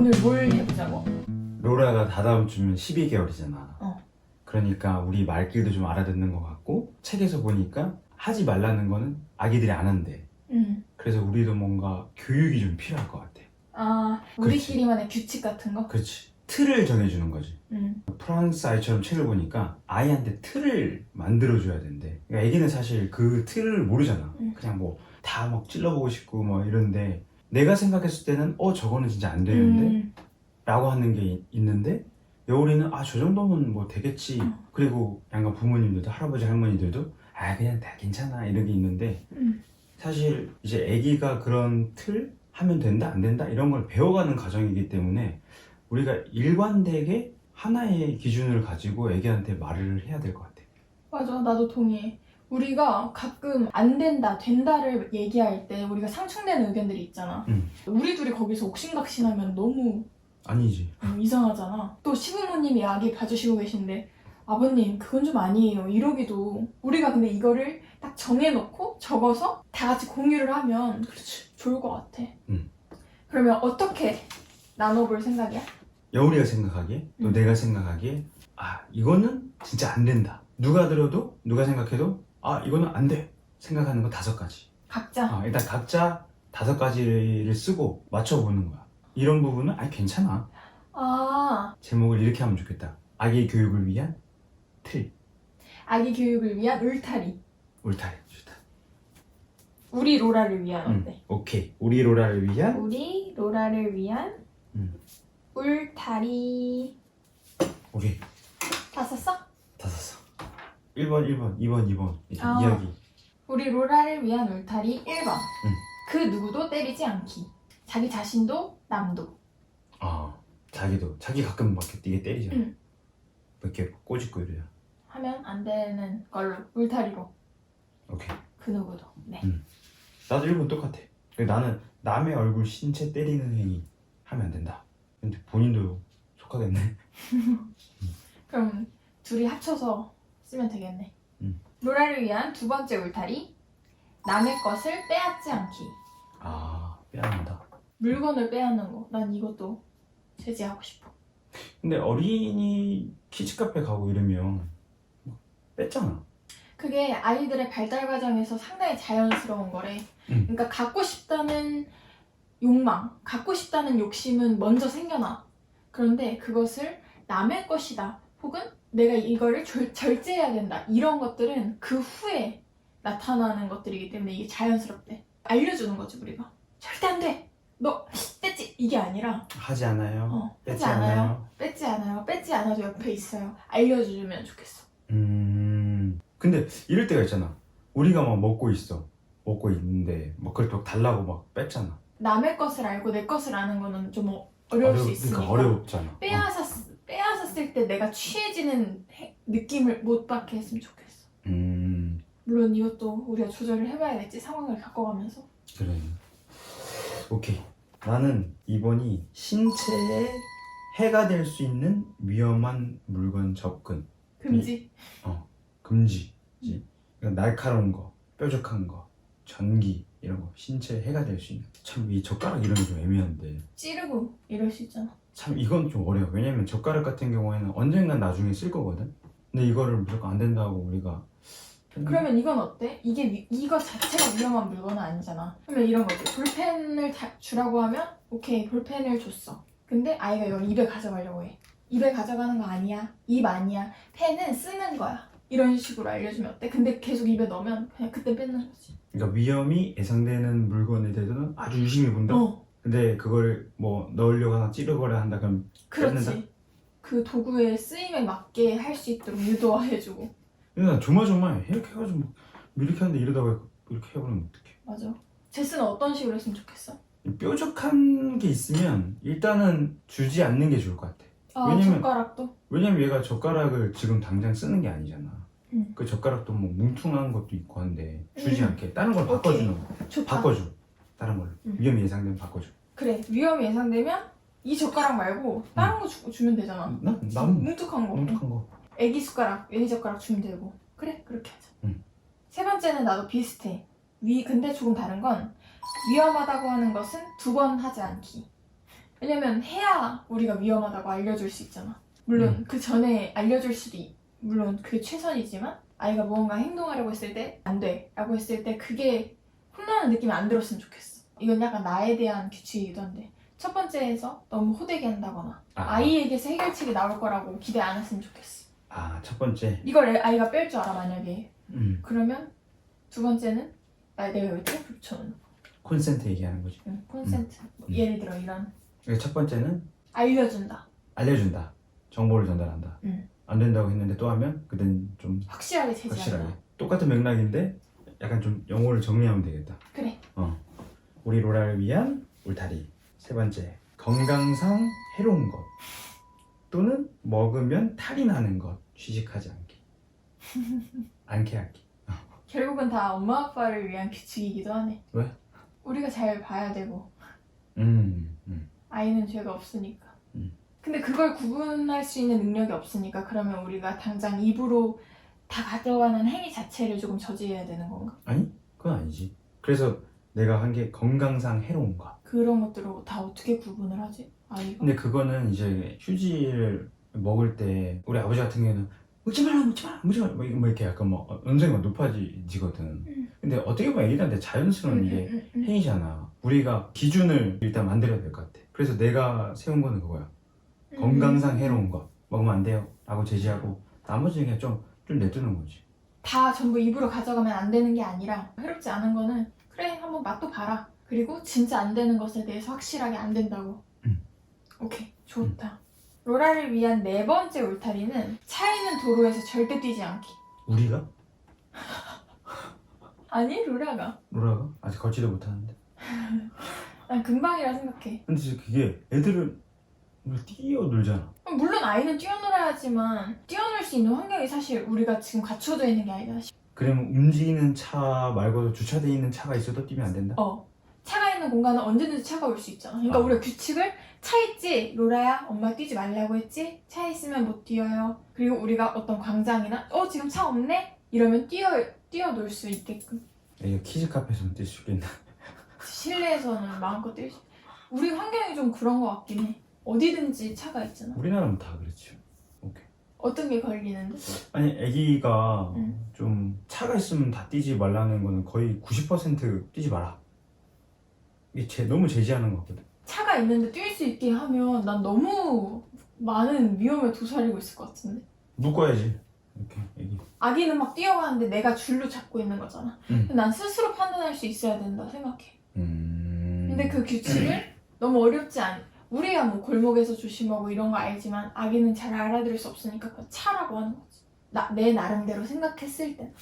오늘 뭘 해보자고? 로라가 다다음 주면 12개월이잖아. 어. 그러니까 우리 말귀도 좀 알아듣는 것 같고, 책에서 보니까 하지 말라는 거는 아기들이 안 한대. 그래서 우리도 뭔가 교육이 좀 필요할 것 같아. 아, 우리끼리만의 규칙 같은 거? 그렇지. 틀을 정해주는 거지. 프랑스 아이처럼 책을 보니까 아이한테 틀을 만들어줘야 된대. 그러니까 애기는 사실 그 틀을 모르잖아. 그냥 뭐 다 막 찔러보고 싶고 뭐 이런데, 내가 생각했을 때는 저거는 진짜 안 되는데 라고 하는 게 있는데, 여울이는 저 정도면 뭐 되겠지. 그리고 양가 부모님들도, 할아버지 할머니들도 그냥 다 괜찮아 이런 게 있는데, 사실 이제 아기가 그런 틀 하면 된다 안 된다 이런 걸 배워가는 과정이기 때문에 우리가 일관되게 하나의 기준을 가지고 아기한테 말을 해야 될 것 같아. 맞아, 나도 동의해. 우리가 가끔 안 된다, 된다를 얘기할 때 우리가 상충되는 의견들이 있잖아. 우리 둘이 거기서 옥신각신하면 너무 아니지. 이상하잖아. 또 시부모님이 아기 봐주시고 계신데 아버님 그건 좀 아니에요 이러기도, 우리가 근데 이거를 딱 정해놓고 적어서 다 같이 공유를 하면 그렇지. 좋을 것 같아. 그러면 어떻게 나눠볼 생각이야? 여울이가 생각하기에, 또 내가 생각하기에 이거는 진짜 안 된다. 누가 들어도, 누가 생각해도 이거는 안 돼 생각하는 거 5가지. 각자? 일단 각자 5가지를 쓰고 맞춰보는 거야. 이런 부분은 괜찮아. 제목을 이렇게 하면 좋겠다. 아기 교육을 위한 틀. 아기 교육을 위한 울타리. 울타리 좋다. 우리 로라를 위한 어때? 오케이. 우리 로라를 위한 우리 로라를 위한 울타리. 오케이. 다 썼어? 다 썼어. 1번, 1번, 2번, 2번 이야기. 우리 로라를 위한 울타리 1번. 그 누구도 때리지 않기. 자기 자신도 남도. 자기 가끔 막 이게 때리잖아. 이렇게 꼬집고 이래요. 하면 안 되는 걸로, 울타리로. 오케이. 그 누구도. 네. 나도 1번 똑같아. 나는 남의 얼굴 신체 때리는 행위 하면 안 된다. 근데 본인도 속하겠네. 그럼 둘이 합쳐서 쓰면 되겠네. 로라를 위한 2번째 울타리. 남의 것을 빼앗지 않기. 빼앗는다. 물건을 빼앗는 거. 난 이것도 제지하고 싶어. 근데 어린이 키즈카페 가고 이러면 뺐잖아. 그게 아이들의 발달 과정에서 상당히 자연스러운 거래. 그러니까 갖고 싶다는 욕망, 갖고 싶다는 욕심은 먼저 생겨나. 그런데 그것을 남의 것이다, 혹은 내가 이거를 절제해야 된다, 이런 것들은 그 후에 나타나는 것들이기 때문에 이게 자연스럽대. 알려주는 거지, 우리가. 절대 안 돼! 너 뺐지! 이게 아니라 하지 않아요. 하지 않아요. 뺏지 않아요. 뺏지 않아도 옆에 있어요. 알려주면 좋겠어. 근데 이럴 때가 있잖아. 우리가 막 먹고 있는데 막 그걸 또 달라고 막 뺐잖아. 남의 것을 알고 내 것을 아는 거는 좀 어려울 수 있으니까. 그러니까 어렵잖아. 빼앗았을 때 내가 취해지는 느낌을 못 받게 했으면 좋겠어. 물론 이것도 우리가 조절을 해봐야겠지, 상황을 겪어가면서. 그래. 오케이. 나는 2번이 신체에 해가 될 수 있는 위험한 물건 접근. 금지. 금지지. 그러니까 날카로운 거, 뾰족한 거, 전기 이런 거, 신체에 해가 될 수 있는. 참 이 젓가락 이런 게 좀 애매한데. 찌르고 이럴 수 있잖아. 참 이건 좀 어려워. 왜냐면 젓가락 같은 경우에는 언젠간 나중에 쓸 거거든. 근데 이거를 무조건 안 된다고 우리가. 그러면 이건 어때? 이거 자체가 위험한 물건은 아니잖아. 그러면 이런 거지. 볼펜을 주라고 하면 오케이, 볼펜을 줬어. 근데 아이가 이걸 입에 가져가려고 해. 입에 가져가는 거 아니야. 입 아니야. 펜은 쓰는 거야. 이런 식으로 알려주면 어때? 근데 계속 입에 넣으면 그냥 그때 뺏는 거지. 그러니까 위험이 예상되는 물건에 대해서는 아주 유심히 본다. 근데 그걸 뭐 넣으려고 하나 찌르거나 한다 그러면 그렇지. 뺏는다? 그 도구의 쓰임에 맞게 할 수 있도록 유도해주고. 그러니까 조마조마해. 이렇게 해가지고 막 이렇게 하는데 이러다가 이렇게 해버리면 어떡해. 맞아. 제스는 어떤 식으로 했으면 좋겠어? 뾰족한 게 있으면 일단은 주지 않는 게 좋을 것 같아. 젓가락도? 왜냐면 얘가 젓가락을 지금 당장 쓰는 게 아니잖아. 그 젓가락도 뭐 뭉퉁한 것도 있고 한데 주지 않게 다른 걸 바꿔주는 거. 좋다. 바꿔줘. 다른 걸로. 위험이 예상되면 바꿔줘. 그래, 위험이 예상되면 이 젓가락 말고 다른 거 주면 되잖아. 뭉툭한 거. 뭉툭한 거. 애기 숟가락, 애기 젓가락 주면 되고. 그래, 그렇게 하자. 세 번째는 나도 비슷해. 근데 조금 다른 건, 위험하다고 하는 것은 2번 하지 않기. 왜냐면 해야 우리가 위험하다고 알려줄 수 있잖아. 물론 그 전에 알려줄 수도 물론 그게 최선이지만 아이가 무언가 행동하려고 했을 때 안 돼 라고 했을 때 그게 혼나는 느낌이 안 들었으면 좋겠어. 이건 약간 나에 대한 규칙이기도 한데 첫 번째에서 너무 호되게 한다거나 아이에게서 해결책이 나올 거라고 기대 안 했으면 좋겠어. 첫 번째. 이걸 아이가 뺄 줄 알아 만약에. 그러면 두 번째는 내가 왜 테이프 붙여놓는 콘센트 얘기하는 거지. 콘센트. 예를 들어 이런. 첫 번째는 알려준다. 알려준다. 정보를 전달한다. 안 된다고 했는데 또 하면 그땐 좀 확실하게 제지한다. 확실하게. 똑같은 맥락인데 약간 좀 용어를 정리하면 되겠다. 그래. 우리 로라를 위한 울타리. 세 번째, 건강상 해로운 것 또는 먹으면 탈이 나는 것. 취직하지 않게 하기. 결국은 다 엄마 아빠를 위한 규칙이기도 하네. 왜? 우리가 잘 봐야 되고 아이는 죄가 없으니까. 근데 그걸 구분할 수 있는 능력이 없으니까 그러면 우리가 당장 입으로 다 가져가는 행위 자체를 조금 저지해야 되는 건가? 아니, 그건 아니지. 그래서 내가 한 게 건강상 해로운 것. 그런 것들을 다 어떻게 구분을 하지? 아이가? 근데 그거는 이제 휴지를 먹을 때 우리 아버지 같은 경우에는 먹지 말라 뭐 이렇게 약간 뭐 음성이 막 높아지거든. 근데 어떻게 보면 애기들한테 자연스러운 이게 행위잖아. 우리가 기준을 일단 만들어야 될 것 같아. 그래서 내가 세운 거는 그거야. 건강상 해로운 거 먹으면 안 돼요 라고 제시하고 나머지는 그냥 좀 내두는 거지. 다 전부 입으로 가져가면 안 되는 게 아니라 해롭지 않은 거는 그래 한번 맛도 봐라. 그리고 진짜 안 되는 것에 대해서 확실하게 안 된다고. 오케이 좋다. 로라를 위한 네 번째 울타리는 차 있는 도로에서 절대 뛰지 않기. 우리가? 아니 로라가 아직 걷지도 못하는데. 난 금방이라 생각해. 근데 진짜 그게 애들은 뛰어놀잖아. 물론 아이는 뛰어놀아야지만 뛰어놀 수 있는 환경이 사실 우리가 지금 갖춰져 있는 게 아니잖아. 그러면 움직이는 차 말고도 주차돼 있는 차가 있어도 뛰면 안 된다? 차가 있는 공간은 언제든지 차가 올 수 있잖아. 그러니까 우리가 규칙을 차 있지? 로라야 엄마 뛰지 말라고 했지? 차 있으면 못 뛰어요. 그리고 우리가 어떤 광장이나 지금 차 없네? 이러면 뛰어놀 수 있게끔. 애가 키즈 카페에서는 뛸 수 있겠나? 실내에서는 마음껏 뛸 수. 우리 환경이 좀 그런 것 같긴 해. 어디든지 차가 있잖아. 우리나라는 다 그렇지. 오케이. 어떤 게 걸리는데? 아니 애기가 좀 차가 있으면 다 뛰지 말라는 거는 거의 90% 뛰지 마라. 이게 너무 제지하는 것 같거든. 차가 있는데 뛸 수 있게 하면 난 너무 많은 위험에 도사리고 있을 것 같은데. 묶어야지. 이렇게 애기. 아기는 막 뛰어가는데 내가 줄로 잡고 있는 거잖아. 근데 난 스스로 판단할 수 있어야 된다 생각해. 근데 그 규칙을 너무 어렵지 않아. 우리야 뭐 골목에서 조심하고 이런 거 알지만 아기는 잘 알아들을 수 없으니까 그건 차라고 하는 거지. 내 나름대로 생각했을 때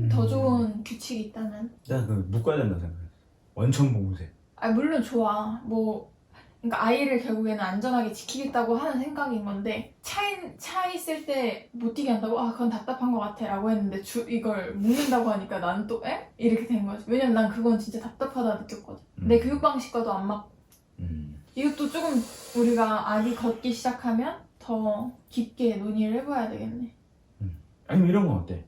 더 좋은 규칙이 있다면. 난 그 묶어야 된다 생각해. 원천 봉쇄. 물론 좋아. 그러니까 아이를 결국에는 안전하게 지키겠다고 하는 생각인 건데 차 있을 때 못 뛰게 한다고? 그건 답답한 것 같아 라고 했는데 이걸 묶는다고 하니까 나는 또 이렇게 된 거지. 왜냐면 난 그건 진짜 답답하다 느꼈거든. 내 교육 방식과도 안 맞고. 이것도 조금 우리가 아기 걷기 시작하면 더 깊게 논의를 해봐야 되겠네. 아니면 이런 건 어때?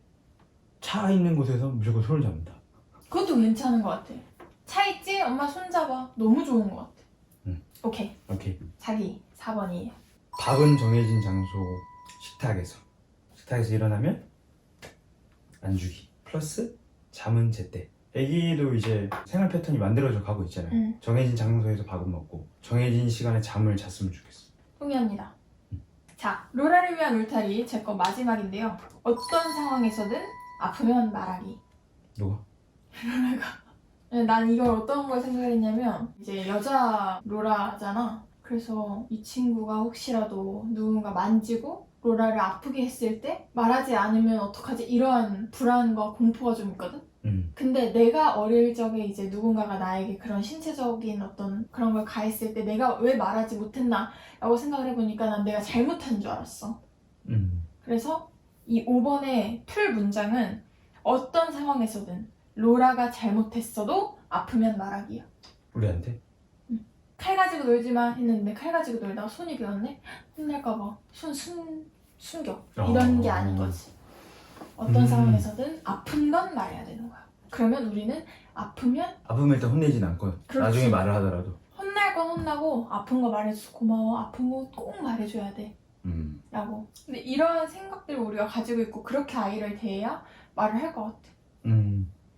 차 있는 곳에서 무조건 손을 잡는다. 그것도 괜찮은 것 같아. 차 있지? 엄마 손 잡아. 너무 좋은 것 같아. 오케이. 자기 4번이에요. 밥은 정해진 장소. 식탁에서 일어나면 안 주기 플러스 잠은 제때. 애기도 이제 생활 패턴이 만들어져 가고 있잖아요. 정해진 장소에서 밥은 먹고 정해진 시간에 잠을 잤으면 좋겠어. 동의합니다. 자, 로라를 위한 울타리 제 거 마지막인데요. 어떤 상황에서든 아프면 말하기. 누가? 로라가. 난 이걸 어떤 걸 생각했냐면 이제 여자 로라잖아. 그래서 이 친구가 혹시라도 누군가 만지고 로라를 아프게 했을 때 말하지 않으면 어떡하지? 이러한 불안과 공포가 좀 있거든? 근데 내가 어릴 적에 이제 누군가가 나에게 그런 신체적인 어떤 그런 걸 가했을 때 내가 왜 말하지 못했나 라고 생각을 해보니까 난 내가 잘못한 줄 알았어. 그래서 이 5번의 풀 문장은 어떤 상황에서든 로라가 잘못했어도 아프면 말하기야. 우리한테? 칼 가지고 놀지 마 했는데 칼 가지고 놀다가 손이 베었네? 혼날까봐 손 숨겨. 이런 게 아닌 거지. 어떤 상황에서든 아픈 건 말해야 되는 거야. 그러면 우리는 아프면 일단 혼내진 않고 그렇지. 나중에 말을 하더라도 혼날 혼날 건 혼나고 아픈 거 말해줘서 고마워. 아픈 거 꼭 말해줘야 돼. 라고. 근데 이런 생각들을 우리가 가지고 있고 그렇게 아이를 대해야 말을 할 것 같아.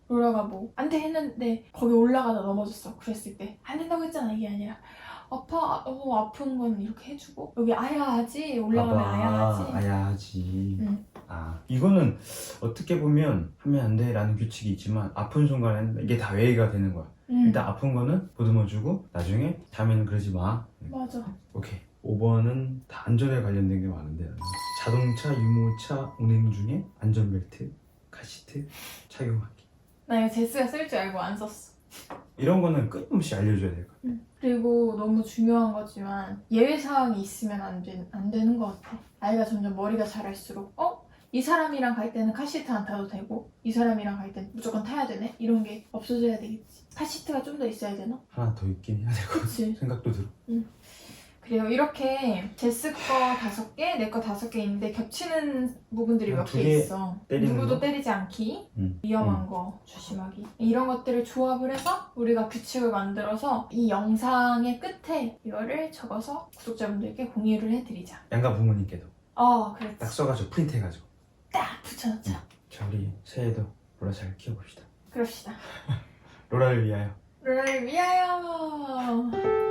로라가 뭐 안 돼 했는데 거기 올라가다 넘어졌어. 그랬을 때 안 된다고 했잖아. 이게 아니라 아파, 아픈 건 이렇게 해주고 여기 아야하지. 올라가면 아야하지. 아야하지. 이거는 어떻게 보면 하면 안 돼라는 규칙이 있지만 아픈 순간에는 이게 다 외회가 되는 거야. 일단 아픈 거는 보듬어주고 나중에 다음에는 그러지 마. 맞아. 오케이. 5번은 다 안전에 관련된 게 많은데 자동차, 유모차 운행 중에 안전벨트, 카시트 착용하기. 나 이거 제스가 쓸 줄 알고 안 썼어. 이런 거는 끊임없이 알려줘야 될 것 같아. 그리고 너무 중요한 거지만 예외사항이 있으면 안 되는 것 같아. 아이가 점점 머리가 자랄수록 이 사람이랑 갈 때는 카시트 안 타도 되고 이 사람이랑 갈 때는 무조건 타야 되네? 이런 게 없어져야 되겠지. 카시트가 좀 더 있어야 되나? 하나 더 있긴 해야 될 것 같아. 그치. 생각도 들어. 그래요. 이렇게 제스 거 5개, 내 거 5개 있는데 겹치는 부분들이 몇 두 개 개 있어. 때리는 누구도 거? 때리지 않기, 응. 위험한 거 조심하기. 이런 것들을 조합을 해서 우리가 규칙을 만들어서 이 영상의 끝에 이거를 적어서 구독자분들께 공유를 해드리자. 양가 부모님께도 그렇지. 딱 써가지고 프린트해가지고 딱 붙여놓자. 자, 우리 새해도 로라 잘 키워봅시다. 그럽시다. 로라를 위하여. 로라를 위하여.